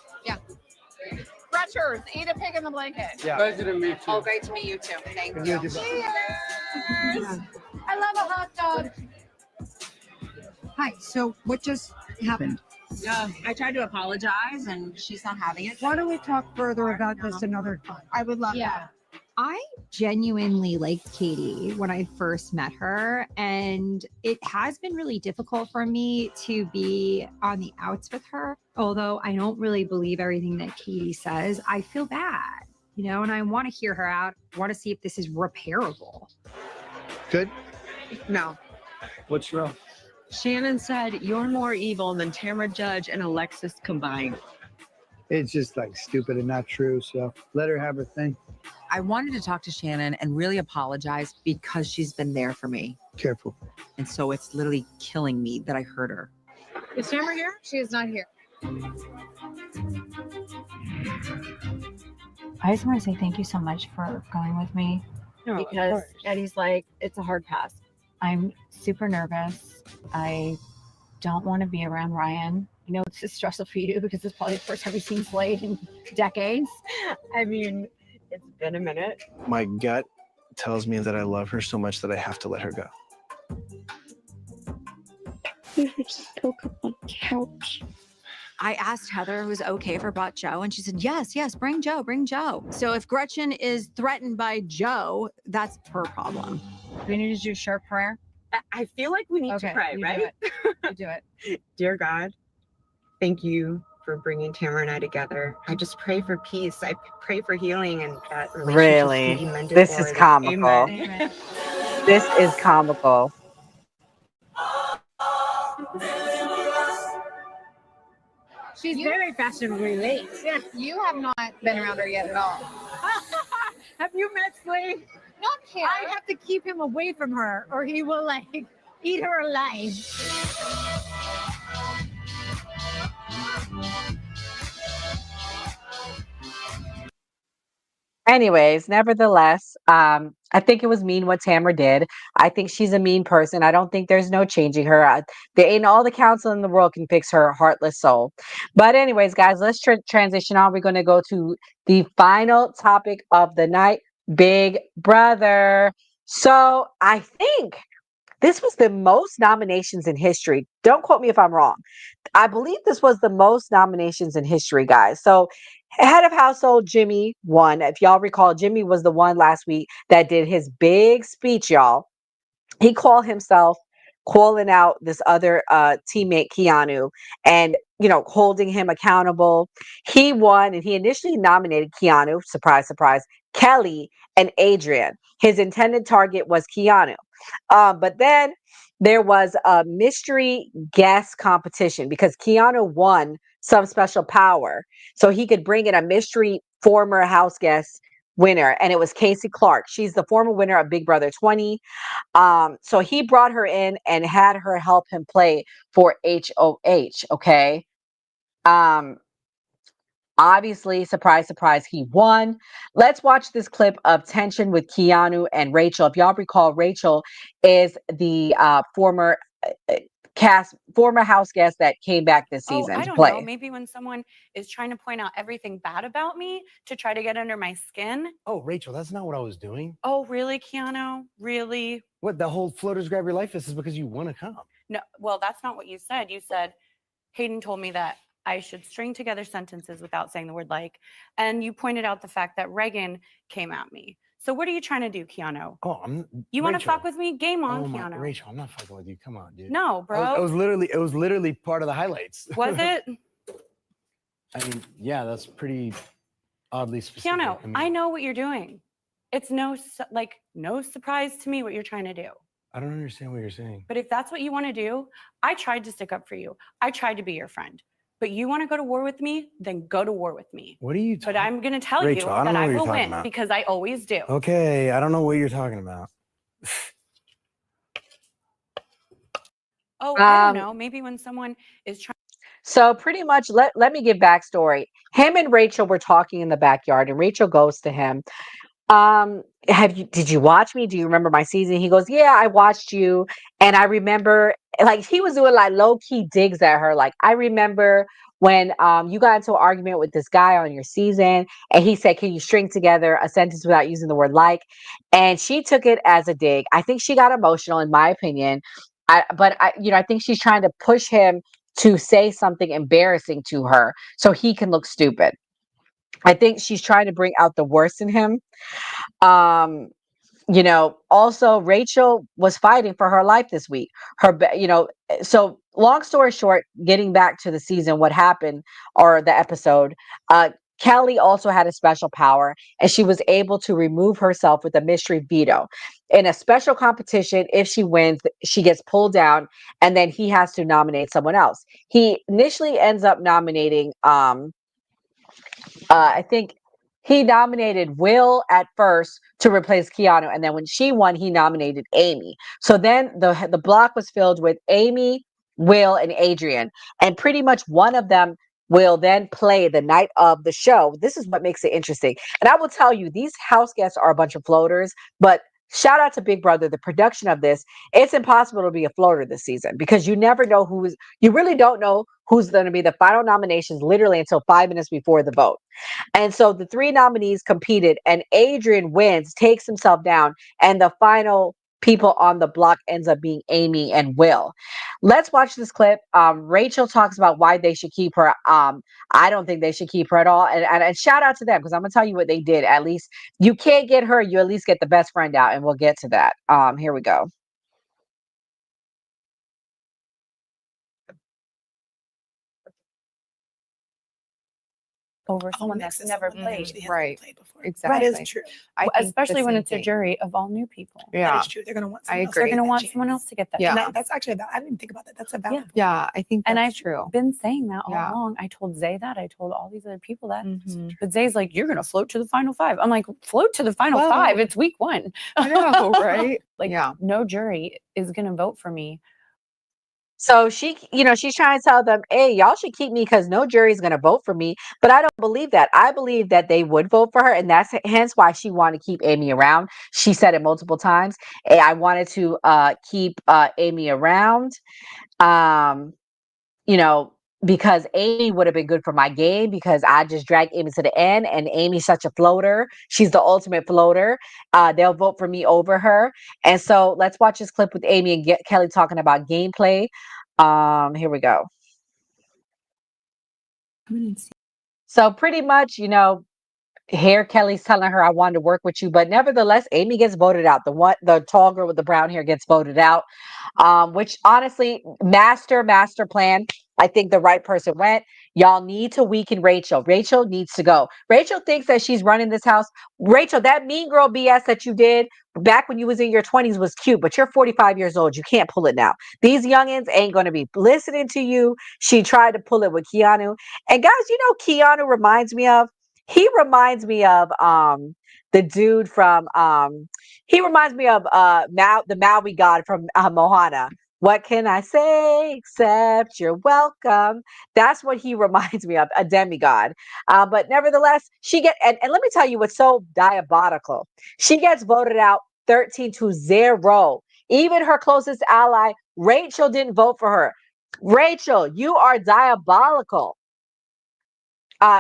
Stretchers, eat a pig in the blanket. Yeah. Pleasure to meet you. Oh, great to meet you too. Thank you. Cheers. I love a hot dog. Hi. So what just happened? I tried to apologize and she's not having it. Why don't we talk further about this another time? I would love Yeah. I genuinely liked Katie when I first met her, and it has been really difficult for me to be on the outs with her. Although I don't really believe everything that Katie says, I feel bad, and I want to hear her out. I want to see if this is repairable. Good. No. What's wrong? Shannon said you're more evil than Tamara Judge and Alexis combined. It's just like stupid and not true. So let her have her thing. I wanted to talk to Shannon and really apologize because she's been there for me. Careful. And so it's literally killing me that I hurt her. Is Tamara here? She is not here. I just want to say thank you so much for going with me because Eddie's like, it's a hard pass. I'm super nervous. I don't want to be around Ryan. I know it's stressful for you because it's probably the first time you've seen Slade in decades. I mean, it's been a minute. My gut tells me that I love her so much that I have to let her go. Just woke up on the couch. I asked Heather if it was okay if I brought Joe, and she said, yes, bring Joe, bring Joe. So if Gretchen is threatened by Joe, that's her problem. We need to do short prayer. I feel like we need to pray, right? You do it. Dear God, thank you for bringing Tamara and I together. I just pray for peace. I pray for healing and that relationships can be Really? mended. This is Lord. comical. Amen. This is comical. She's very fashionably late. Yes, you have not been around her yet at all. Have you met Slade? Not here. I have to keep him away from her, or he will like eat her alive. Anyways, nevertheless, I think it was mean what Tamara did. I think she's a mean person. I don't think there's no changing her. There ain't all the counsel in the world can fix her heartless soul. But anyways, guys, let's transition on. We're going to go to the final topic of the night, Big Brother. So I think this was the most nominations in history. Don't quote me if I'm wrong. I believe this was the most nominations in history, guys. So, head of household Jimmy won. If y'all recall, Jimmy was the one last week that did his big speech, y'all. He called himself calling out this other teammate, Keanu, and holding him accountable. He won, and he initially nominated Keanu. Surprise, surprise. Kelly and Adrian. His intended target was Keanu. But then there was a mystery guest competition because Keanu won some special power. So he could bring in a mystery former house guest winner, and it was Casey Clark. She's the former winner of Big Brother 20. So he brought her in and had her help him play for HOH. Okay. Obviously, surprise, surprise, he won. Let's watch this clip of tension with Keanu and Rachel. If y'all recall, Rachel is the former house guest that came back this season I to don't play. know. Maybe when someone is trying to point out everything bad about me to try to get under my skin. Oh, Rachel, that's not what I was doing. Oh, really, Keanu? Really? What, the whole floaters grab your life? This is because you want to come. No, well, that's not what you said. You said Hayden told me that I should string together sentences without saying the word like, and you pointed out the fact that Reagan came at me. So what are you trying to do, Keanu? Oh, You want to fuck with me? Game on, Keanu. Rachel, I'm not fucking with you. Come on, dude. No, bro. It was literally part of the highlights. Was it? I mean, yeah, that's pretty oddly specific. Keanu, I know what you're doing. It's no surprise to me what you're trying to do. I don't understand what you're saying. But if that's what you want to do, I tried to stick up for you. I tried to be your friend. But you want to go to war with me, then go to war with me. What are you talking about? But I'm going to tell Rachel, you that I will win because I always do. Okay, I don't know what you're talking about. Oh, I don't know. Maybe when someone is trying. So pretty much, let me give backstory. Him and Rachel were talking in the backyard, and Rachel goes to him. Did you watch me? Do you remember my season? He goes, yeah, I watched you. And I remember, like, he was doing like low key digs at her. Like, I remember when you got into an argument with this guy on your season, and he said, can you string together a sentence without using the word like? And she took it as a dig. I think she got emotional, in my opinion. I think she's trying to push him to say something embarrassing to her so he can look stupid. I think she's trying to bring out the worst in him. Also Rachel was fighting for her life this week. So long story short, getting back to the season, what happened or the episode, Kelly also had a special power, and she was able to remove herself with a mystery veto. In a special competition, if she wins, she gets pulled down, and then he has to nominate someone else. He initially ends up nominating, I think he nominated Will at first to replace Keanu, and then when she won, he nominated Amy. So then the block was filled with Amy, Will, and Adrian, and pretty much one of them will then play the night of the show. This is what makes it interesting. And I will tell you, these house guests are a bunch of floaters, but shout out to Big Brother, the production of this. It's impossible to be a floater this season because you never know you really don't know who's going to be the final nominations literally until 5 minutes before the vote. And so the 3 nominees competed, and Adrian wins, takes himself down, and the final people on the block ends up being Amy and Will. Let's watch this clip. Rachel talks about why they should keep her. I don't think they should keep her at all. And shout out to them, because I'm gonna tell you what they did. At least you can't get her, you at least get the best friend out, and we'll get to that. Here we go. Over someone that's never played. Right. Exactly. That is true. I think the Especially when same it's a thing. jury of all new people. Yeah. That is true. They're going to want I someone else. agree. They're going to want chance. someone else to get that. Yeah. And that's actually about. I didn't even think about that. That's about. Yeah. Yeah, I think that's And I've true. been saying that all Yeah. along. I told Zay that. I told all these other people that. Mhm. But Zay's like, you're going to float to the final five. I'm like, float to the final Well, five. It's week 1. I know, right? Like, Yeah. no jury is going to vote for me. So she, she's trying to tell them, hey, y'all should keep me because no jury is going to vote for me. But I don't believe that. I believe that they would vote for her. And that's hence why she wanted to keep Amy around. She said it multiple times. Hey, I wanted to keep Amy around, because Amy would have been good for my game, because I just dragged Amy to the end. And Amy's such a floater. She's the ultimate floater. They'll vote for me over her. And so let's watch this clip with Amy and Kelly talking about gameplay. Here we go. So pretty much, here Kelly's telling her, I wanted to work with you, but nevertheless, Amy gets voted out. The tall girl with the brown hair gets voted out. Which honestly, master plan. I think the right person went. Y'all need to weaken Rachel. Rachel needs to go. Rachel thinks that she's running this house. Rachel, that mean girl BS that you did back when you was in your 20s was cute, but you're 45 years old. You can't pull it now. These youngins ain't going to be listening to you. She tried to pull it with Keanu. And guys, Keanu reminds me of? He reminds me of the dude from he reminds me of the Maui god from Moana. What can I say except you're welcome? That's what he reminds me of, a demigod. But nevertheless, and let me tell you what's so diabolical. She gets voted out 13-0. Even her closest ally, Rachel, didn't vote for her. Rachel, you are diabolical.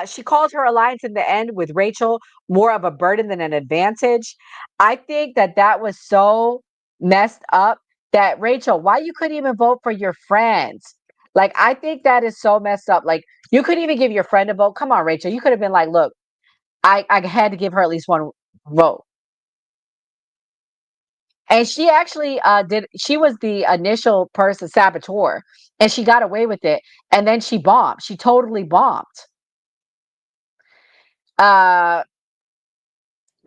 She called her alliance in the end with Rachel more of a burden than an advantage. I think that was so messed up that Rachel, why you couldn't even vote for your friends? Like, I think that is so messed up. Like, you couldn't even give your friend a vote. Come on, Rachel. You could have been like, look, I had to give her at least one vote. And she actually she was the initial person, saboteur, and she got away with it. And then she bombed. She totally bombed.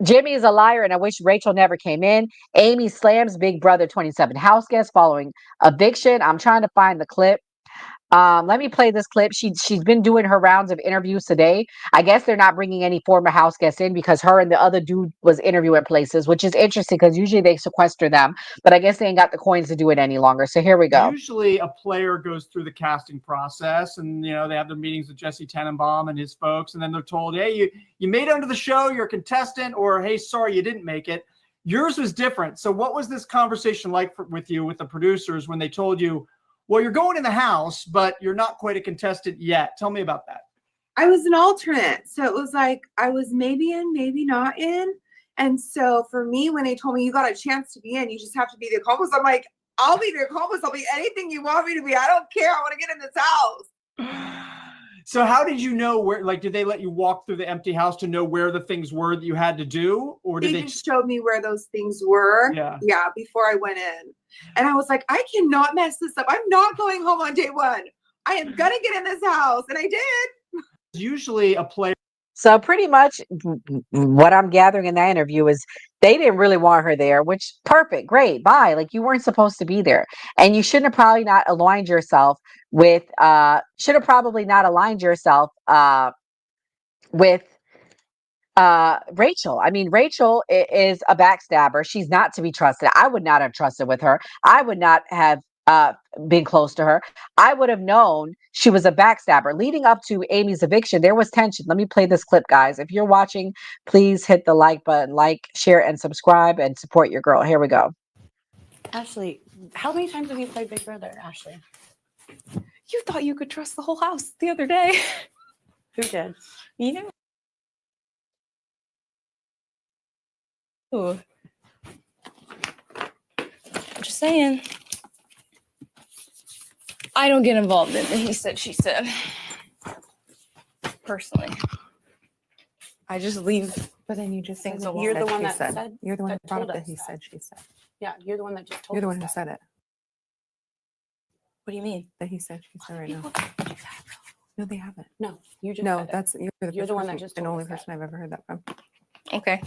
Jimmy is a liar, and I wish Rachel never came in. Amy slams Big Brother 27 house guest following eviction. I'm trying to find the clip. Let me play this clip. She's been doing her rounds of interviews today. I guess they're not bringing any former house guests in because her and the other dude was interviewing places, which is interesting because usually they sequester them, but I guess they ain't got the coins to do it any longer. So here we go. Usually a player goes through the casting process and, they have their meetings with Jesse Tenenbaum and his folks. And then they're told, hey, you made it onto the show, you're a contestant, or, hey, sorry, you didn't make it. Yours was different. So what was this conversation like with you, with the producers, when they told you, well, you're going in the house, but you're not quite a contestant yet? Tell me about that. I was an alternate. So it was like I was maybe in, maybe not in. And so for me, when they told me you got a chance to be in, you just have to be the accomplice. I'm like, I'll be the accomplice. I'll be anything you want me to be. I don't care. I want to get in this house. So how did you know where, did they let you walk through the empty house to know where the things were that you had to do? Or did they just showed me where those things were. Yeah. Yeah, before I went in. And I was like, I cannot mess this up. I'm not going home on day one. I am going to get in this house. And I did. Usually a player. So pretty much what I'm gathering in that interview is they didn't really want her there, which perfect, great, bye. Like, you weren't supposed to be there. And you shouldn't have probably not aligned yourself with with Rachel. I mean, Rachel is a backstabber. She's not to be trusted. I would not have trusted with her. I would not have been close to her. I would have known she was a backstabber. Leading up to Amy's eviction, there was tension. Let me play this clip, guys. If you're watching, please hit the like button, share, and subscribe, and support your girl. Here we go. Ashley, how many times have you played Big Brother, Ashley? You thought you could trust the whole house the other day. Who did? You know. Ooh. just saying. I don't get involved in the he said, she said. Personally. I just leave. But then you just said things that alone. You're the he one that said. said. You're the one that that brought told up the us he that. said, she said. Yeah, you're the one that just told You're the us one who that. said it. What do you mean? That he said, she said right now. No, they haven't. No, you just No, said it. that's you're the You're first the one person that just and told only us that. person I've ever heard that from. Okay.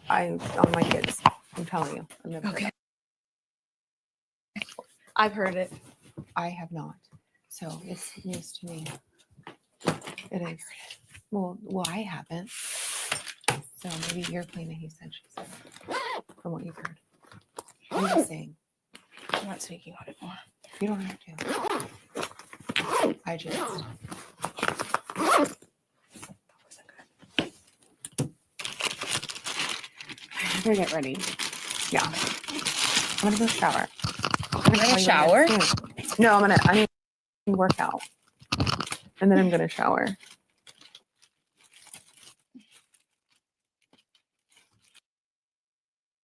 I on my kids. I'm telling you. I've never heard Okay. that. I've heard it. I have not. So it's news to me. It is. Well, I haven't. So maybe you're playing the he said, she said. From what you've heard. I'm just saying. I'm not speaking on it more. You don't have to. I just. I'm gonna get ready. Yeah. I'm gonna go shower. You're gonna shower? No, I need to work out. And then I'm gonna shower.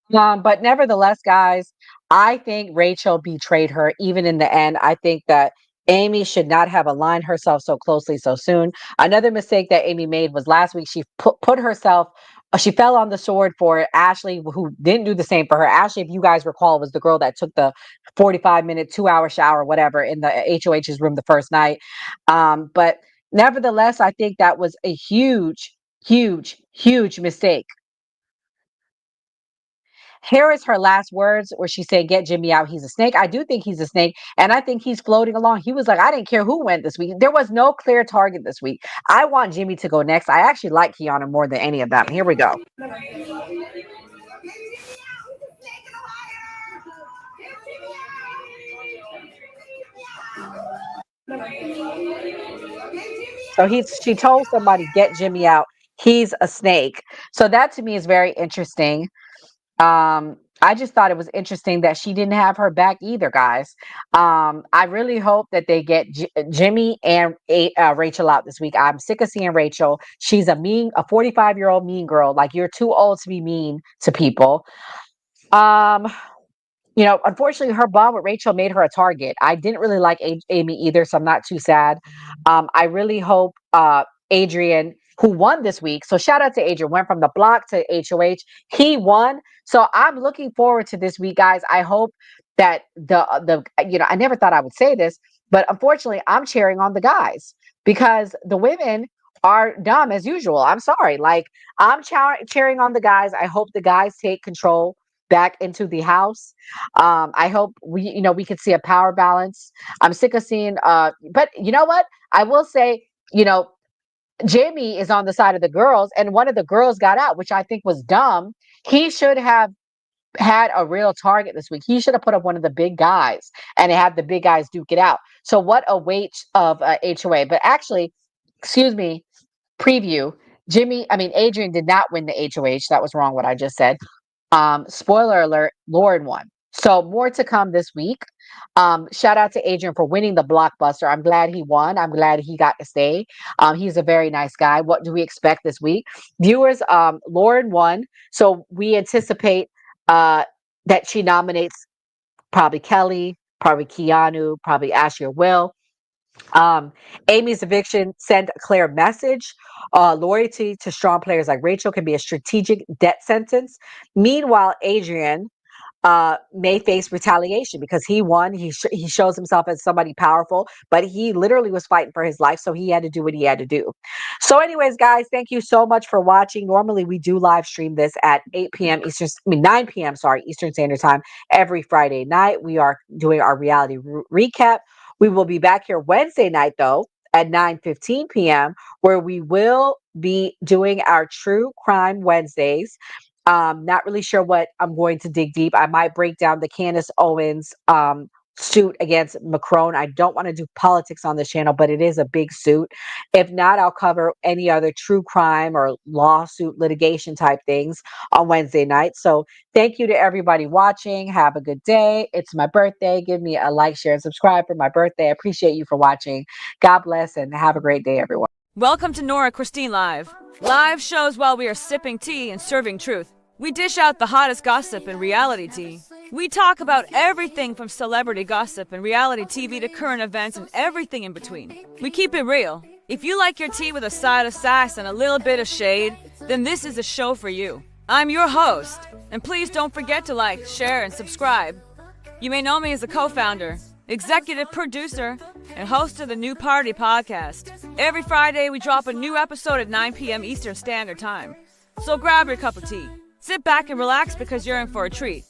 But nevertheless, guys, I think Rachel betrayed her even in the end. I think that Amy should not have aligned herself so closely so soon. Another mistake that Amy made was last week. She put herself, she fell on the sword for Ashley, who didn't do the same for her. Ashley, if you guys recall, was the girl that took the 45-minute, 2-hour shower, whatever, in the HOH's room the first night. But nevertheless, I think that was a huge, huge, huge mistake. Here is her last words where she said, "Get Jimmy out. He's a snake." I do think he's a snake. And I think he's floating along. He was like, I didn't care who went this week. There was no clear target this week. I want Jimmy to go next. I actually like Kiana more than any of them. Here we go. So she told somebody, "Get Jimmy out. He's a snake." So that to me is very interesting. I just thought it was interesting that she didn't have her back either, guys. I really hope that they get Jimmy and Rachel out this week. I'm sick of seeing Rachel. She's a 45-year-old mean girl. Like, you're too old to be mean to people. Unfortunately, her bond with Rachel made her a target. I didn't really like Amy either, so I'm not too sad. I really hope Adrian, who won this week, so shout out to Adrian, went from the block to HOH. He won. So I'm looking forward to this week, guys. I hope that I never thought I would say this, but unfortunately, I'm cheering on the guys because the women are dumb as usual. I'm sorry. Like, I'm cheering on the guys. I hope the guys take control back into the house. I hope we could see a power balance. I'm sick of seeing but you know what? I will say, Jamie is on the side of the girls, and one of the girls got out, which I think was dumb. He should have had a real target this week. He should have put up one of the big guys and have the big guys duke it out. So what a weight of HOA. But actually, excuse me, preview. Adrian did not win the HOH. That was wrong what I just said. Spoiler alert, Lauren won. So more to come this week. Shout out to Adrian for winning the blockbuster. I'm glad he won. I'm glad he got to stay. He's a very nice guy. What do we expect this week? Viewers, Lauren won. So we anticipate that she nominates probably Kelly, probably Keanu, probably Ashley or Will. Amy's eviction sent a clear message. Loyalty to strong players like Rachel can be a strategic death sentence. Meanwhile, Adrian may face retaliation because he won. He shows himself as somebody powerful, but he literally was fighting for his life, so he had to do what he had to do. So anyways, guys, thank you so much for watching. Normally, we do live stream this at 9 p.m. Eastern Standard Time every Friday night. We are doing our reality recap. We will be back here Wednesday night, though, at 9:15 p.m., where we will be doing our True Crime Wednesdays. Not really sure what I'm going to dig deep. I might break down the Candace Owens suit against Macron. I don't want to do politics on this channel, but it is a big suit. If not, I'll cover any other true crime or lawsuit litigation type things on Wednesday night. So thank you to everybody watching. Have a good day. It's my birthday. Give me a like, share, and subscribe for my birthday. I appreciate you for watching. God bless and have a great day, everyone. Welcome to Nora Christine Live. Live shows while we are sipping tea and serving truth. We dish out the hottest gossip and reality tea. We talk about everything from celebrity gossip and reality TV to current events and everything in between. We keep it real. If you like your tea with a side of sass and a little bit of shade, then this is a show for you. I'm your host, and please don't forget to like, share, and subscribe. You may know me as a co-founder, executive producer, and host of the New Party podcast. Every Friday, we drop a new episode at 9 p.m. Eastern Standard Time. So grab your cup of tea. Sit back and relax because you're in for a treat.